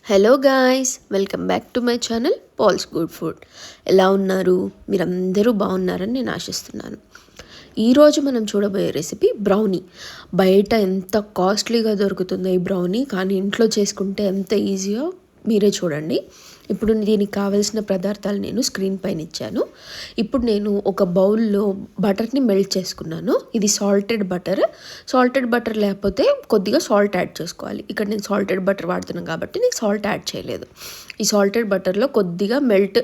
Hello guys, welcome back to my channel Pals Good Food. ఎలా ఉన్నారు? మీరందరూ బాగున్నారని నేను ఆశిస్తున్నాను. ఈరోజు మనం చూడబోయే రెసిపీ బ్రౌనీ. బయట ఎంత కాస్ట్లీగా దొరుకుతుందో ఈ బ్రౌనీ, కానీ ఇంట్లో చేసుకుంటే ఎంత ఈజీయో మీరే చూడండి. ఇప్పుడు దీనికి కావాల్సిన పదార్థాలు నేను స్క్రీన్ పైన ఇచ్చాను. ఇప్పుడు నేను ఒక బౌల్లో బటర్ని మెల్ట్ చేసుకున్నాను. ఇది సాల్టెడ్ బటర్ లేకపోతే కొద్దిగా సాల్ట్ యాడ్ చేసుకోవాలి. ఇక్కడ నేను సాల్టెడ్ బటర్ వాడుతున్నాను కాబట్టి నేను సాల్ట్ యాడ్ చేయలేదు. ఈ సాల్టెడ్ బటర్లో కొద్దిగా మెల్ట్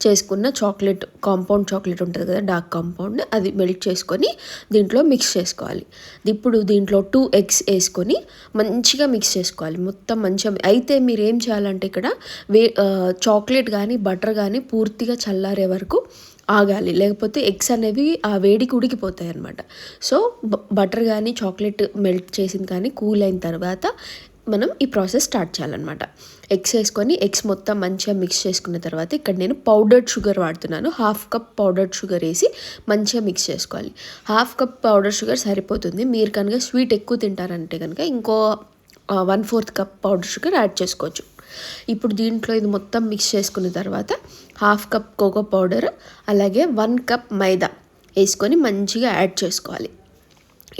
చేసుకున్న కాంపౌండ్ చాక్లెట్ ఉంటుంది కదా, డార్క్ కాంపౌండ్, అది మెల్ట్ చేసుకొని దీంట్లో మిక్స్ చేసుకోవాలి. ఇప్పుడు దీంట్లో 2 eggs వేసుకొని మంచిగా మిక్స్ చేసుకోవాలి. మొత్తం మంచిగా అయితే మీరు ఏం చేయాలంటే ఇక్కడ చాక్లెట్ కానీ బటర్ కానీ పూర్తిగా చల్లారే వరకు ఆగాలి, లేకపోతే ఎగ్స్ అనేవి ఆ వేడికి ఉడికిపోతాయి అన్నమాట. సో బటర్ కానీ చాక్లెట్ మెల్ట్ చేసింది కానీ కూల్ అయిన తర్వాత మనం ఈ ప్రాసెస్ స్టార్ట్ చేయాలన్నమాట. ఎగ్స్ వేసుకొని ఎగ్స్ మొత్తం మంచిగా మిక్స్ చేసుకున్న తర్వాత ఇక్కడ నేను పౌడర్డ్ షుగర్ వాడుతున్నాను. 1/2 cup పౌడర్డ్ షుగర్ వేసి మంచిగా మిక్స్ చేసుకోవాలి. 1/2 cup పౌడర్ షుగర్ సరిపోతుంది. మీరు కనుక స్వీట్ ఎక్కువ తింటారంటే కనుక ఇంకో 1/4 cup పౌడర్ షుగర్ యాడ్ చేసుకోవచ్చు. ఇప్పుడు దీంట్లో ఇది మొత్తం మిక్స్ చేసుకున్న తర్వాత 1/2 cup కోకో పౌడర్ అలాగే 1 cup మైదా వేసుకొని మంచిగా యాడ్ చేసుకోవాలి.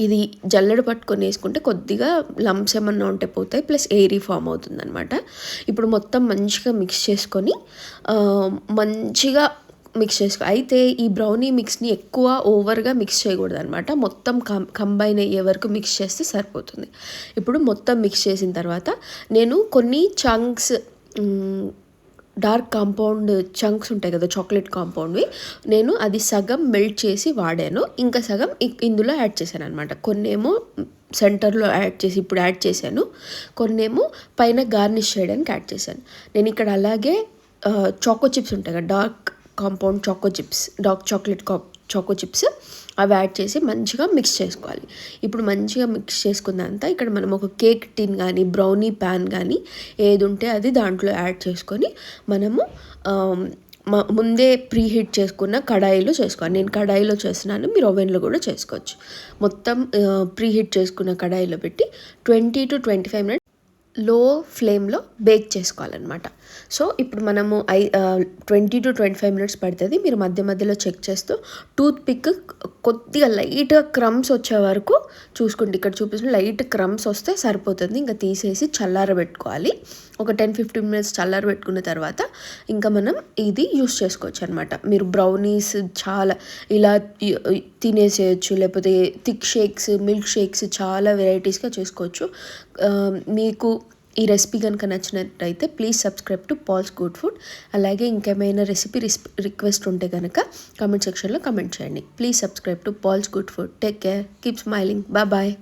ఇది జల్లెడ పట్టుకొని వేసుకుంటే కొద్దిగా లంప్స్ ఏమన్నా ఉంటే పోతాయి, ప్లస్ ఎయిరీ ఫామ్ అవుతుంది అనమాట. ఇప్పుడు మొత్తం మంచిగా మిక్స్ చేసుకొని మంచిగా మిక్స్ చేసుకో. అయితే ఈ బ్రౌనీ మిక్స్ని ఎక్కువ ఓవర్గా మిక్స్ చేయకూడదు అనమాట. మొత్తం కంబైన్ అయ్యే వరకు మిక్స్ చేస్తే సరిపోతుంది. ఇప్పుడు మొత్తం మిక్స్ చేసిన తర్వాత నేను కొన్ని చంక్స్, డార్క్ కాంపౌండ్ చంక్స్ ఉంటాయి కదా చాక్లెట్ కాంపౌండ్వి, నేను అది సగం మెల్ట్ చేసి వాడాను, ఇంకా సగం ఇందులో యాడ్ చేశాను అనమాట. కొన్నేమో సెంటర్లో ఇప్పుడు యాడ్ చేశాను, కొన్నేమో పైన గార్నిష్ చేయడానికి యాడ్ చేశాను. నేను ఇక్కడ అలాగే చాకో చిప్స్ ఉంటాయి కదా, dark compound dark chocolate choco chips, అవి యాడ్ చేసి మంచిగా మిక్స్ చేసుకోవాలి. ఇప్పుడు మంచిగా మిక్స్ చేసుకున్నంత ఇక్కడ మనం ఒక కేక్ టిన్ కానీ బ్రౌనీ ప్యాన్ కానీ ఏది ఉంటే అది దాంట్లో యాడ్ చేసుకొని మనము ముందే ప్రీహీట్ చేసుకున్న కడాయిలో చేసుకోవాలి. నేను కడాయిలో చేస్తున్నాను, మీరు ఓవెన్లో కూడా చేసుకోవచ్చు. మొత్తం ప్రీహీట్ చేసుకున్న కడాయిలో పెట్టి 20 to 25 minutes లో ఫ్లేమ్లో బేక్ చేసుకోవాలన్నమాట. సో ఇప్పుడు మనము 20 to 25 minutes పడుతుంది. మీరు మధ్య మధ్యలో చెక్ చేస్తూ టూత్ పిక్ కొద్దిగా లైట్గా క్రమ్స్ వచ్చే వరకు చూసుకుంటే, ఇక్కడ చూపిస్తున్న లైట్ క్రమ్స్ వస్తే సరిపోతుంది. ఇంకా తీసేసి చల్లారబెట్టుకోవాలి. ఒక 10-15 minutes చల్లారబెట్టుకున్న తర్వాత ఇంకా మనం ఇది యూస్ చేసుకోవచ్చు అనమాట. మీరు బ్రౌనీస్ చాలా ఇలా తినేసేయచ్చు, లేకపోతే థిక్ షేక్స్, మిల్క్ షేక్స్ చాలా వెరైటీస్గా చేసుకోవచ్చు. మీకు ఈ రెసిపీ కనుక నచ్చినట్టయితే please subscribe to Pals Good Food. అలాగే ఇంకేమైనా రెసిపీ రిక్వెస్ట్ ఉంటే కనుక కామెంట్ సెక్షన్లో కామెంట్ చేయండి. Please subscribe to Pals Good Food. Take care, keep smiling, bye.